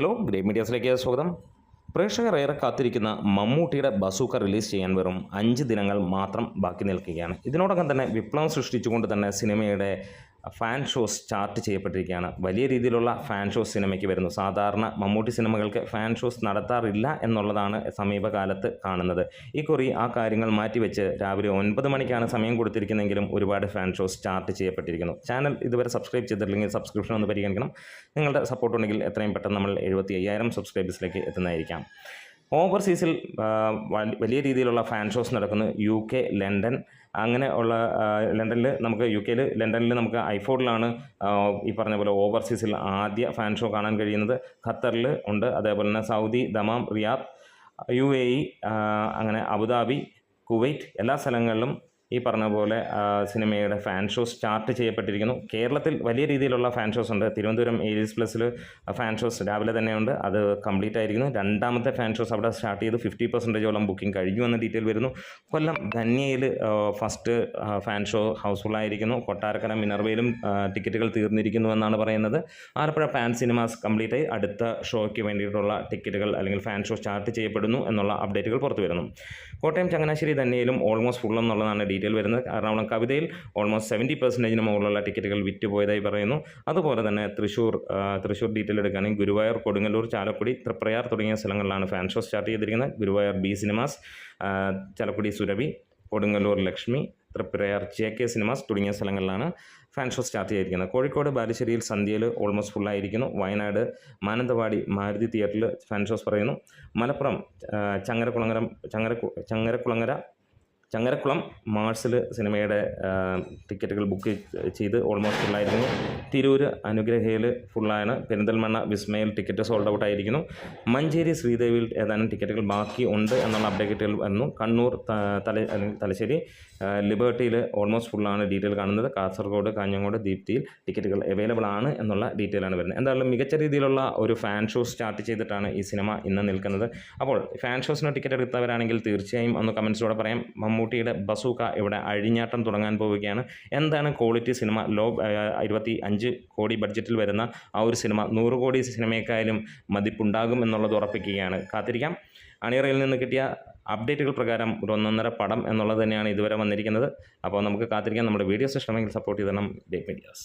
Hello, great മീഡിയാസിലേക്ക് സ്വാഗതം. പ്രേക്ഷകർ ഏറെ കാത്തിരിക്കുന്ന മമ്മൂട്ടിയുടെ ബസൂക്ക റിലീസ് ചെയ്യാൻ വെറും 5 ദിനങ്ങൾ മാത്രം ബാക്കി നിൽക്കുകയാണ്. ഇതിനോടകം തന്നെ വിപ്ലവം സൃഷ്ടിച്ചുകൊണ്ട് തന്നെ സിനിമയുടെ ഫാൻ ഷോസ് ചാർട്ട് ചെയ്യപ്പെട്ടിരിക്കുകയാണ്. വലിയ രീതിയിലുള്ള ഫാൻ ഷോസ് സിനിമയ്ക്ക് വരുന്നു. സാധാരണ മമ്മൂട്ടി സിനിമകൾക്ക് ഫാൻ ഷോസ് നടത്താറില്ല എന്നുള്ളതാണ് സമീപകാലത്ത് കാണുന്നത്. ഇക്കുറി ആ കാര്യങ്ങൾ മാറ്റിവെച്ച് രാവിലെ 9 മണിക്കാണ് സമയം കൊടുത്തിരിക്കുന്നതെങ്കിലും ഒരുപാട് ഫാൻ ഷോസ് ചാർട്ട് ചെയ്യപ്പെട്ടിരിക്കുന്നു. ചാനൽ ഇതുവരെ സബ്സ്ക്രൈബ് ചെയ്തിട്ടില്ലെങ്കിൽ സബ്സ്ക്രിപ്ഷൻ ഒന്ന് പരിഗണിക്കണം. നിങ്ങളുടെ സപ്പോർട്ട് ഉണ്ടെങ്കിൽ എത്രയും പെട്ടെന്ന് നമ്മൾ 75,000 സബ്സ്ക്രൈബേഴ്സിലേക്ക് എത്തുന്നതായിരിക്കാം. ഓവർസീസിൽ വലിയ രീതിയിലുള്ള ഫാൻ ഷോസ് നടക്കുന്നു. UK, ലണ്ടൻ, അങ്ങനെ ഉള്ള ലണ്ടനിൽ നമുക്ക് ലണ്ടനിൽ നമുക്ക് ഐഫോണിലാണ് ഈ പറഞ്ഞ പോലെ ഓവർസീസിൽ ആദ്യ ഫാൻ ഷോ കാണാൻ കഴിയുന്നത്. ഖത്തറിൽ ഉണ്ട്, അതേപോലെ തന്നെ സൗദി, ദമാം, റിയാദ്, UAE, അങ്ങനെ അബുദാബി, കുവൈറ്റ്, എല്ലാ സ്ഥലങ്ങളിലും ഈ പറഞ്ഞ പോലെ സിനിമയുടെ ഫാൻ ഷോസ് സ്റ്റാർട്ട് ചെയ്യപ്പെട്ടിരിക്കുന്നു. കേരളത്തിൽ വലിയ രീതിയിലുള്ള ഫാൻ ഷോസ് ഉണ്ട്. തിരുവനന്തപുരം ഏരീസ് പ്ലസിൽ ഫാൻ ഷോസ് രാവിലെ തന്നെയുണ്ട്, അത് കംപ്ലീറ്റ് ആയിരിക്കുന്നു. രണ്ടാമത്തെ ഫാൻ ഷോസ് അവിടെ സ്റ്റാർട്ട് ചെയ്ത് 50% ബുക്കിംഗ് കഴിഞ്ഞു എന്ന ഡീറ്റെയിൽ വരുന്നു. കൊല്ലം ധന്യയിൽ ഫസ്റ്റ് ഫാൻ ഷോ ഹൗസ്ഫുള്ളായിരിക്കുന്നു. കൊട്ടാരക്കര മിനർവയിലും ടിക്കറ്റുകൾ തീർന്നിരിക്കുന്നു എന്നാണ് പറയുന്നത്. ആലപ്പുഴ പാൻ സിനിമാസ് കംപ്ലീറ്റ് ആയി അടുത്ത ഷോയ്ക്ക് വേണ്ടിയിട്ടുള്ള ടിക്കറ്റുകൾ അല്ലെങ്കിൽ ഫാൻ ഷോ സ്റ്റാർട്ട് ചെയ്യപ്പെടുന്നു എന്നുള്ള അപ്ഡേറ്റുകൾ പുറത്തു വരുന്നു. കോട്ടയം ചങ്ങനാശ്ശേരി ധന്യയിലും ഓൾമോസ്റ്റ് ഫുൾ എന്നുള്ളതാണ് ഡീറ്റെയിൽ വരുന്നത്. എറണാകുളം കവിതയിൽ ഓൾമോസ്റ്റ് 70% മുകളിലുള്ള ടിക്കറ്റുകൾ വിറ്റുപോയതായി പറയുന്നു. അതുപോലെ തന്നെ തൃശ്ശൂർ ഡീറ്റെയിൽ എടുക്കുകയാണെങ്കിൽ ഗുരുവായൂർ, കൊടുങ്ങല്ലൂർ, ചാലക്കുടി, തൃപ്രയാർ തുടങ്ങിയ സ്ഥലങ്ങളിലാണ് ഫാൻ ഷോ സ്റ്റാർട്ട് ചെയ്തിരിക്കുന്നത്. Guruvayur B cinemas, Chalakudy Surabhi, Kodungallur Lakshmi, Triprayar JK cinemas തുടങ്ങിയ സ്ഥലങ്ങളിലാണ് ഫാൻ ഷോ സ്റ്റാർട്ട് ചെയ്തിരിക്കുന്നത്. കോഴിക്കോട് ബാലുശ്ശേരിയിൽ സന്ധ്യയിൽ ഓൾമോസ്റ്റ് ഫുള്ളായിരിക്കുന്നു. വയനാട് മാനന്തവാടി മാരുതി തിയേറ്ററിൽ ഫാൻ ഷോസ് പറയുന്നു. മലപ്പുറം ചങ്ങരക്കുളം മാർസിൽ സിനിമയുടെ ടിക്കറ്റുകൾ ബുക്ക് ചെയ്ത് ഓൾമോസ്റ്റ് ഫുള്ളായിരുന്നു. തിരൂർ അനുഗ്രഹയിൽ ഫുള്ളാണ്. പെരിന്തൽമണ്ണ വിസ്മയിൽ ടിക്കറ്റ് സോൾഡ് ഔട്ട് ആയിരിക്കുന്നു. മഞ്ചേരി ശ്രീദേവിയിൽ ഏതാനും ടിക്കറ്റുകൾ ബാക്കി ഉണ്ട് എന്നുള്ള അപ്ഡേറ്റുകൾ വന്നു. കണ്ണൂർ തലശ്ശേരി ലിബർട്ടിയിൽ ഓൾമോസ്റ്റ് ഫുള്ളാണ് ഡീറ്റെയിൽ കാണുന്നത്. കാസർഗോഡ് കാഞ്ഞങ്ങോട് ദീപ്തിയിൽ ടിക്കറ്റുകൾ അവൈലബിൾ ആണ് എന്നുള്ള ഡീറ്റെയിലാണ് വരുന്നത്. എന്തായാലും മികച്ച രീതിയിലുള്ള ഒരു ഫാൻ ഷോ സ്റ്റാർട്ട് ചെയ്തിട്ടാണ് ഈ സിനിമ ഇന്ന് നിൽക്കുന്നത്. അപ്പോൾ ഫാൻ ഷോസിന് ടിക്കറ്റ് എടുത്തവരാണെങ്കിൽ തീർച്ചയായും ഒന്ന് കമൻസിലൂടെ പറയാം. മമ്മൂട്ടിയുടെ ബസൂക്ക ഇവിടെ അഴിഞ്ഞാട്ടം തുടങ്ങാൻ പോവുകയാണ്. എന്താണ് ക്വാളിറ്റി സിനിമ? 25 കോടി ബഡ്ജറ്റിൽ വരുന്ന ആ ഒരു സിനിമ 100 കോടി സിനിമയെക്കായാലും മതിപ്പുണ്ടാകും എന്നുള്ളത് ഉറപ്പിക്കുകയാണ്. കാത്തിരിക്കാം. അണിയറയിൽ നിന്ന് കിട്ടിയ അപ്ഡേറ്റുകൾ പ്രകാരം ഒരു 1.5 പടം എന്നുള്ളത് തന്നെയാണ് ഇതുവരെ വന്നിരിക്കുന്നത്. അപ്പോൾ നമുക്ക് കാത്തിരിക്കാം. നമ്മുടെ വീഡിയോസ് ഇഷ്ടമെങ്കിൽ സപ്പോർട്ട് ചെയ്തണം ഗ്രേറ്റ് മീഡിയാസ്.